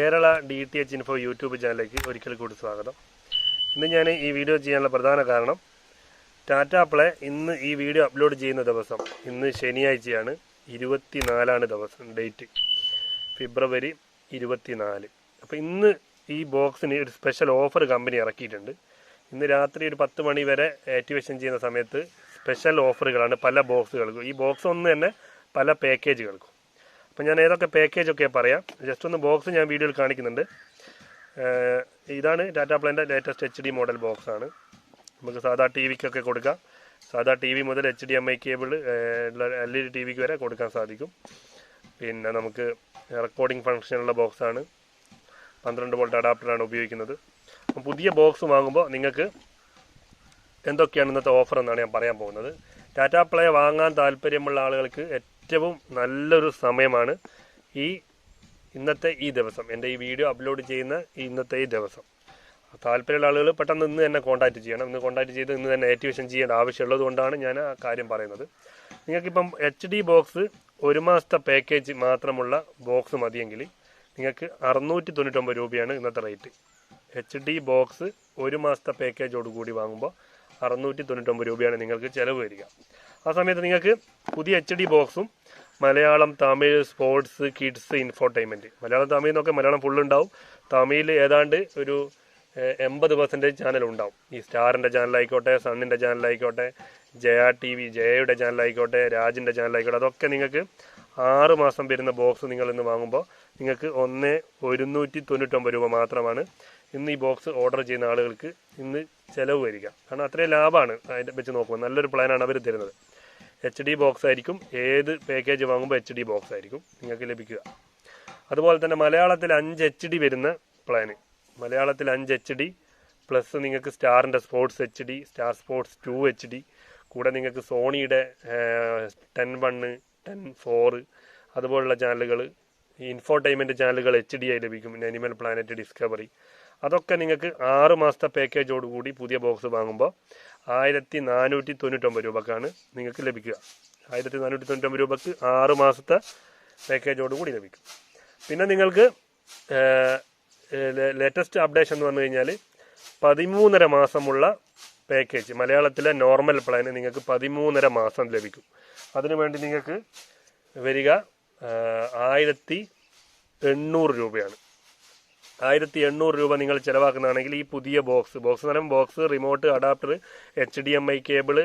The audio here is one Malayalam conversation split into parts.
കേരള DTH ഇൻഫോ യൂട്യൂബ് ചാനലിലേക്ക് ഒരിക്കൽ കൂടി സ്വാഗതം. ഇന്ന് ഞാൻ ഈ വീഡിയോ ചെയ്യാനുള്ള പ്രധാന കാരണം ടാറ്റ പ്ലേ ഇന്ന് ഈ വീഡിയോ അപ്ലോഡ് ചെയ്യുന്ന ദിവസം ഇന്ന് ശനിയാഴ്ചയാണ്, 24 ദിവസം, ഡേറ്റ് ഫെബ്രുവരി 24. അപ്പോൾ ഇന്ന് ഈ ബോക്സിന് ഒരു സ്പെഷ്യൽ ഓഫർ കമ്പനി ഇറക്കിയിട്ടുണ്ട്. ഇന്ന് രാത്രി ഒരു 10 മണി വരെ ആക്ടിവേഷൻ ചെയ്യുന്ന സമയത്ത് സ്പെഷ്യൽ ഓഫറുകളാണ് പല ബോക്സുകൾക്കും. ഈ ബോക്സ് ഒന്ന് തന്നെ പല പാക്കേജുകൾക്കും. അപ്പോൾ ഞാൻ ഏതൊക്കെ പാക്കേജൊക്കെ പറയാം. ജസ്റ്റ് ഒന്ന് ബോക്സ് ഞാൻ വീഡിയോയിൽ കാണിക്കുന്നുണ്ട്. ഇതാണ് ടാറ്റ പ്ലേൻ്റെ ലേറ്റസ്റ്റ് HD മോഡൽ ബോക്സാണ്. നമുക്ക് സാധാ TVക്കൊക്കെ കൊടുക്കാം. സാധാ TV മുതൽ HDMI കേബിൾ LED TVക്ക് വരെ കൊടുക്കാൻ സാധിക്കും. പിന്നെ നമുക്ക് റെക്കോർഡിംഗ് ഫംഗ്ഷനുള്ള ബോക്സാണ്. 12 വോൾട്ട് അഡാപ്റ്ററാണ് ഉപയോഗിക്കുന്നത്. അപ്പം പുതിയ ബോക്സ് വാങ്ങുമ്പോൾ നിങ്ങൾക്ക് എന്തൊക്കെയാണ് ഇന്നത്തെ ഓഫർ എന്നാണ് ഞാൻ പറയാൻ പോകുന്നത്. ടാറ്റ പ്ലേ വാങ്ങാൻ താല്പര്യമുള്ള ആളുകൾക്ക് ഏറ്റവും നല്ലൊരു സമയമാണ് ഇന്നത്തെ ഈ ദിവസം. എൻ്റെ ഈ വീഡിയോ അപ്ലോഡ് ചെയ്യുന്ന ഇന്നത്തെ ഈ ദിവസം. താല്പര്യമുള്ള ആളുകൾ പെട്ടെന്ന് ഇന്ന് തന്നെ കോൺടാക്റ്റ് ചെയ്യണം. ഇന്ന് കോൺടാക്റ്റ് ചെയ്ത് ഇന്ന് തന്നെ ആക്ടിവേഷൻ ചെയ്യേണ്ട ആവശ്യമുള്ളത് കൊണ്ടാണ് ഞാൻ ആ കാര്യം പറയുന്നത്. നിങ്ങൾക്കിപ്പം HD ബോക്സ് 1 മാസത്തെ പാക്കേജ് മാത്രമുള്ള ബോക്സ് മതിയെങ്കിൽ നിങ്ങൾക്ക് 699 രൂപയാണ് ഇന്നത്തെ റേറ്റ്. HD ബോക്സ് 1 മാസത്തെ പാക്കേജോടുകൂടി വാങ്ങുമ്പോൾ 699 രൂപയാണ് നിങ്ങൾക്ക് ചിലവ് വരിക. ആ സമയത്ത് നിങ്ങൾക്ക് പുതിയ HD ബോക്സും Malayalam, Tamil, sports, kids, infotainment, Malayalam Tamil എന്നൊക്കെ മലയാളം ഫുള്ളുണ്ടാവും. തമിഴിൽ ഏതാണ്ട് ഒരു 80% ചാനലുണ്ടാവും. ഈ സ്റ്റാറിൻ്റെ ചാനലായിക്കോട്ടെ, സണ്ണിൻ്റെ ചാനലായിക്കോട്ടെ, ജയ TV, ജയയുടെ ചാനലായിക്കോട്ടെ, രാജിൻ്റെ ചാനലായിക്കോട്ടെ, അതൊക്കെ നിങ്ങൾക്ക് 6 മാസം വരുന്ന ബോക്സ് നിങ്ങൾ ഇന്ന് വാങ്ങുമ്പോൾ നിങ്ങൾക്ക് 1,199 രൂപ മാത്രമാണ് ഇന്ന് ഈ ബോക്സ് ഓർഡർ ചെയ്യുന്ന ആളുകൾക്ക് ഇന്ന് ചിലവ് വരിക. കാരണം അത്രയും ലാഭമാണ് അതിൻ്റെ വെച്ച് നോക്കുമ്പോൾ. നല്ലൊരു പ്ലാനാണ് അവർ തരുന്നത്. HD ബോക്സ് ആയിരിക്കും. ഏത് പാക്കേജ് വാങ്ങുമ്പോൾ HD ബോക്സ് ആയിരിക്കും നിങ്ങൾക്ക് ലഭിക്കുക. അതുപോലെ തന്നെ മലയാളത്തിൽ 5 HD വരുന്ന പ്ലാന്, മലയാളത്തിൽ 5 HD പ്ലസ് നിങ്ങൾക്ക് സ്റ്റാറിൻ്റെ sports HD, star sports 2 HD, കൂടെ നിങ്ങൾക്ക് സോണിയുടെ 10.1, 10.4 അതുപോലുള്ള ചാനലുകൾ, ഇൻഫോർടൈൻമെൻറ്റ് ചാനലുകൾ HD ആയി ലഭിക്കും. പിന്നെ അനിമൽ പ്ലാനറ്റ്, ഡിസ്കവറി, അതൊക്കെ നിങ്ങൾക്ക് 6 മാസത്തെ പാക്കേജോടുകൂടി പുതിയ ബോക്സ് വാങ്ങുമ്പോൾ 1,499 രൂപക്കാണ് നിങ്ങൾക്ക് ലഭിക്കുക. 1,499 രൂപക്ക് 6 മാസത്തെ പാക്കേജോടുകൂടി ലഭിക്കും. പിന്നെ നിങ്ങൾക്ക് ലേറ്റസ്റ്റ് അപ്ഡേഷൻ എന്ന് പറഞ്ഞു കഴിഞ്ഞാൽ 13.5 മാസമുള്ള പാക്കേജ്, മലയാളത്തിലെ നോർമൽ പ്ലാന് നിങ്ങൾക്ക് 13.5 മാസം ലഭിക്കും. അതിനുവേണ്ടി നിങ്ങൾക്ക് വരിക 1,800 രൂപയാണ്. 1,800 രൂപ നിങ്ങൾ ചിലവാക്കുന്നതാണെങ്കിൽ ഈ പുതിയ ബോക്സ് എന്ന് പറയുമ്പോൾ box, remote, adapter, HDMI cable,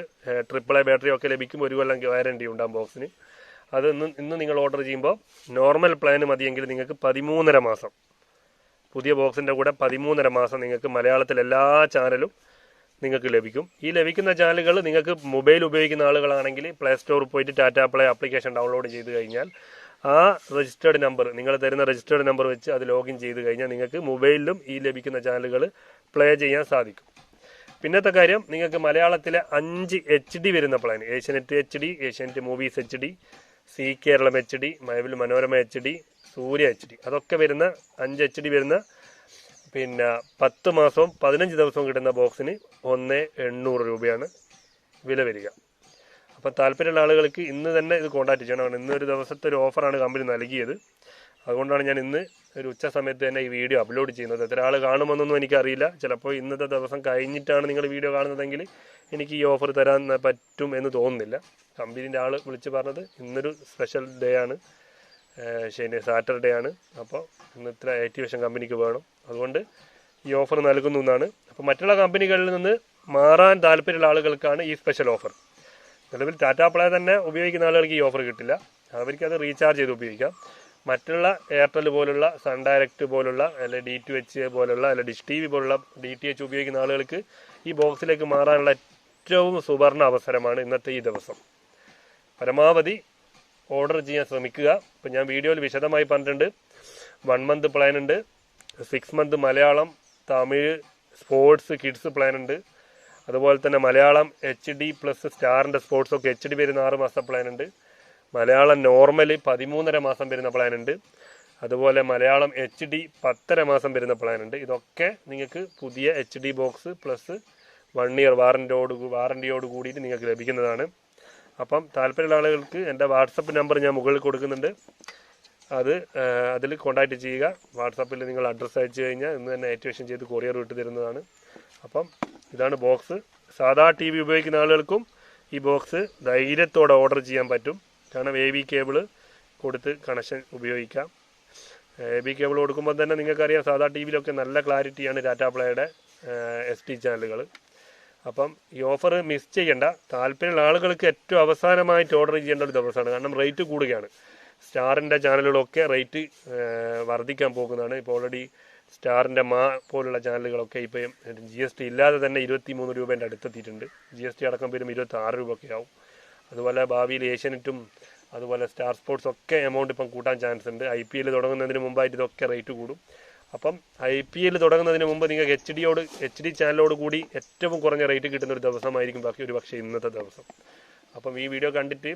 AAA battery ഒക്കെ ലഭിക്കും. 1 കൊല്ലം വാറൻറ്റി ഉണ്ടാകും ബോക്സിന്. അത് ഇന്ന് നിങ്ങൾ ഓർഡർ ചെയ്യുമ്പോൾ നോർമൽ പ്ലാന് മതിയെങ്കിൽ നിങ്ങൾക്ക് 13.5 മാസം, പുതിയ ബോക്സിൻ്റെ കൂടെ 13.5 മാസം നിങ്ങൾക്ക് മലയാളത്തിൽ എല്ലാ ചാനലും നിങ്ങൾക്ക് ലഭിക്കും. ഈ ലഭിക്കുന്ന ചാനലുകൾ നിങ്ങൾക്ക് മൊബൈൽ ഉപയോഗിക്കുന്ന ആളുകളാണെങ്കിൽ പ്ലേ സ്റ്റോറിൽ പോയിട്ട് ടാറ്റ പ്ലേ ആപ്ലിക്കേഷൻ ഡൗൺലോഡ് ചെയ്ത് കഴിഞ്ഞാൽ ആ രജിസ്റ്റേർഡ് നമ്പർ, നിങ്ങൾ തരുന്ന രജിസ്റ്റേർഡ് നമ്പർ വെച്ച് അത് ലോഗിൻ ചെയ്ത് കഴിഞ്ഞാൽ നിങ്ങൾക്ക് മൊബൈലിലും ഈ ലഭിക്കുന്ന ചാനലുകൾ പ്ലേ ചെയ്യാൻ സാധിക്കും. പിന്നത്തെ കാര്യം, നിങ്ങൾക്ക് മലയാളത്തിലെ 5 HD വരുന്ന plan, Asianet HD, Asianet movies HD, Zee Keralam HD, Mazhavil Manorama HD, Surya HD, അതൊക്കെ വരുന്ന 5 HD വരുന്ന പിന്നെ 10 മാസവും 15 ദിവസവും കിട്ടുന്ന ബോക്സിന് 1,800 രൂപയാണ് വില വരിക. അപ്പം താല്പര്യമുള്ള ആളുകൾക്ക് ഇന്ന് തന്നെ ഇത് കോൺടാക്ട് ചെയ്യണം. ഇന്നൊരു ദിവസത്തെ ഒരു ഓഫറാണ് കമ്പനി നൽകിയത്. അതുകൊണ്ടാണ് ഞാൻ ഇന്ന് ഒരു ഉച്ച സമയത്ത് തന്നെ ഈ വീഡിയോ അപ്ലോഡ് ചെയ്യുന്നത്. എത്ര ആൾ കാണുമെന്നൊന്നും എനിക്കറിയില്ല. ചിലപ്പോൾ ഇന്നത്തെ ദിവസം കഴിഞ്ഞിട്ടാണ് നിങ്ങൾ വീഡിയോ കാണുന്നതെങ്കിൽ എനിക്ക് ഈ ഓഫർ തരാൻ പറ്റും എന്ന് തോന്നുന്നില്ല. കമ്പനീൻ്റെ ആൾ വിളിച്ച് പറഞ്ഞത് ഇന്നൊരു സ്പെഷ്യൽ ഡേ ആണ്, സാറ്റർഡേ ആണ്. അപ്പോൾ ഇന്ന് ഇത്ര ആക്ടിവേഷൻ കമ്പനിക്ക് വേണം, അതുകൊണ്ട് ഈ ഓഫർ നൽകുന്നു എന്നാണ്. അപ്പോൾ മറ്റുള്ള കമ്പനികളിൽ നിന്ന് മാറാൻ താല്പര്യമുള്ള ആളുകൾക്കാണ് ഈ സ്പെഷ്യൽ ഓഫർ. നിലവിൽ ടാറ്റ പ്ലേ തന്നെ ഉപയോഗിക്കുന്ന ആളുകൾക്ക് ഈ ഓഫർ കിട്ടില്ല. അവർക്ക് അത് റീചാർജ് ചെയ്ത് ഉപയോഗിക്കാം. മറ്റുള്ള എയർടെൽ പോലുള്ള, സൺ ഡയറക്റ്റ് പോലുള്ള, അല്ലെ DTH പോലുള്ള, അല്ലെ ഡിഷ് TV പോലുള്ള DTH ഉപയോഗിക്കുന്ന ആളുകൾക്ക് ഈ ബോക്സിലേക്ക് മാറാനുള്ള ഏറ്റവും സുവർണ അവസരമാണ് ഇന്നത്തെ ഈ ദിവസം. പരമാവധി ഓർഡർ ചെയ്യാൻ ശ്രമിക്കുക. ഇപ്പം ഞാൻ വീഡിയോയിൽ വിശദമായി പറഞ്ഞിട്ടുണ്ട്. 1 മന്ത് പ്ലാൻ ഉണ്ട്, 6 month Malayalam, Tamil, sports, kids plan ഉണ്ട്. അതുപോലെ തന്നെ മലയാളം HD പ്ലസ് സ്റ്റാറിൻ്റെ സ്പോർട്സ് ഒക്കെ HD വരുന്ന 6 മാസത്തെ പ്ലാൻ ഉണ്ട്. മലയാളം നോർമൽ 13.5 മാസം വരുന്ന പ്ലാൻ ഉണ്ട്. അതുപോലെ മലയാളം HD 10.5 മാസം വരുന്ന പ്ലാൻ ഉണ്ട്. ഇതൊക്കെ നിങ്ങൾക്ക് പുതിയ HD ബോക്സ് പ്ലസ് 1 ഇയർ വാറൻറ്റിയോട് കൂടിയിട്ട് നിങ്ങൾക്ക് ലഭിക്കുന്നതാണ്. അപ്പം താല്പര്യമുള്ള ആളുകൾക്ക് എൻ്റെ വാട്സപ്പ് നമ്പർ ഞാൻ മുകളിൽ കൊടുക്കുന്നുണ്ട്. അത് അതിൽ കോൺടാക്റ്റ് ചെയ്യുക. വാട്സാപ്പിൽ നിങ്ങൾ അഡ്രസ്സ് അയച്ചു കഴിഞ്ഞാൽ ഇന്ന് തന്നെ ആക്ടിവേഷൻ ചെയ്ത് കൊറിയർ വിട്ട് തരുന്നതാണ്. അപ്പം ഇതാണ് ബോക്സ്. സാധാ ടി വി ഉപയോഗിക്കുന്ന ആളുകൾക്കും ഈ ബോക്സ് ധൈര്യത്തോടെ ഓർഡർ ചെയ്യാൻ പറ്റും. കാരണം AV കേബിള് കൊടുത്ത് കണക്ഷൻ ഉപയോഗിക്കാം. AV കേബിൾ കൊടുക്കുമ്പോൾ തന്നെ നിങ്ങൾക്കറിയാം സാധാ ടി വിയിലൊക്കെ നല്ല ക്ലാരിറ്റിയാണ് ടാറ്റാ പ്ലേയുടെ SD ചാനലുകൾ. അപ്പം ഈ ഓഫർ മിസ് ചെയ്യേണ്ട. താല്പര്യമുള്ള ആളുകൾക്ക് ഏറ്റവും അവസാനമായിട്ട് ഓർഡർ ചെയ്യേണ്ട ഒരു ദിവസമാണ്. കാരണം റേറ്റ് കൂടുകയാണ്. സ്റ്റാറിൻ്റെ ചാനലുകളൊക്കെ റേറ്റ് വർദ്ധിക്കാൻ പോകുന്നതാണ്. ഇപ്പോൾ ഓൾറെഡി സ്റ്റാറിൻ്റെ പോലുള്ള ചാനലുകളൊക്കെ ഇപ്പം GST ഇല്ലാതെ തന്നെ 23 രൂപേൻ്റെ അടുത്തെത്തിയിട്ടുണ്ട്. GST അടക്കം വരും 26 രൂപയൊക്കെ ആവും. അതുപോലെ ഭാവിയിൽ ഏഷ്യാനെറ്റും അതുപോലെ സ്റ്റാർ സ്പോർട്സ് ഒക്കെ എമൗണ്ട് ഇപ്പം കൂട്ടാൻ ചാൻസ് ഉണ്ട്. IPL തുടങ്ങുന്നതിന് മുമ്പായിട്ട് ഇതൊക്കെ റേറ്റ് കൂടും. അപ്പം IPL തുടങ്ങുന്നതിന് മുമ്പ് നിങ്ങൾക്ക് HD ചാനലോട് കൂടി ഏറ്റവും കുറഞ്ഞ റേറ്റ് കിട്ടുന്ന ഒരു ദിവസമായിരിക്കും ഒരു പക്ഷേ ഇന്നത്തെ ദിവസം. അപ്പം ഈ വീഡിയോ കണ്ടിട്ട്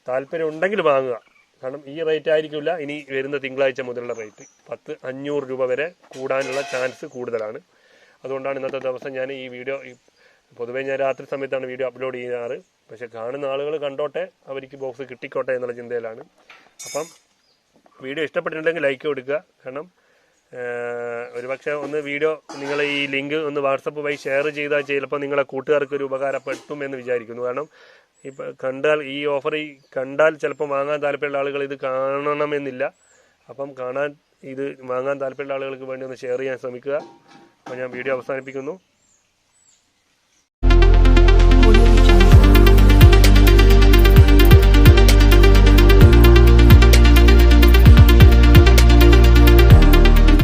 താല്പര്യം ഉണ്ടെങ്കിൽ വാങ്ങുക. കാരണം ഈ റേറ്റ് ആയിരിക്കില്ല ഇനി വരുന്ന തിങ്കളാഴ്ച മുതലുള്ള റേറ്റ്. 500 രൂപ വരെ കൂടാനുള്ള ചാൻസ് കൂടുതലാണ്. അതുകൊണ്ടാണ് ഇന്നത്തെ ദിവസം ഞാൻ ഈ വീഡിയോ, പൊതുവേ ഞാൻ രാത്രി സമയത്താണ് വീഡിയോ അപ്ലോഡ് ചെയ്യാറ്. പക്ഷെ കാണുന്ന ആളുകൾ കണ്ടോട്ടെ, അവർക്ക് ബോക്സ് കിട്ടിക്കോട്ടെ എന്നുള്ള ചിന്തയിലാണ്. അപ്പം വീഡിയോ ഇഷ്ടപ്പെട്ടിട്ടുണ്ടെങ്കിൽ ലൈക്ക് കൊടുക്കുക. കാരണം ഒരുപക്ഷെ ഒന്ന് വീഡിയോ നിങ്ങൾ ഈ ലിങ്ക് ഒന്ന് വാട്സപ്പ് വഴി ഷെയർ ചെയ്താൽ ചിലപ്പോൾ നിങ്ങളെ കൂട്ടുകാർക്ക് ഒരു ഉപകാരപ്പെട്ടും എന്ന് വിചാരിക്കുന്നു. കാരണം ഇപ്പം കണ്ടാൽ ഈ ഓഫർ കണ്ടാൽ ചിലപ്പോൾ വാങ്ങാൻ താല്പര്യമുള്ള ആളുകൾ ഇത് കാണണമെന്നില്ല. അപ്പം വാങ്ങാൻ താല്പര്യമുള്ള ആളുകൾക്ക് വേണ്ടി ഒന്ന് ഷെയർ ചെയ്യാൻ ശ്രമിക്കുക. അപ്പോൾ ഞാൻ വീഡിയോ അവസാനിപ്പിക്കുന്നു.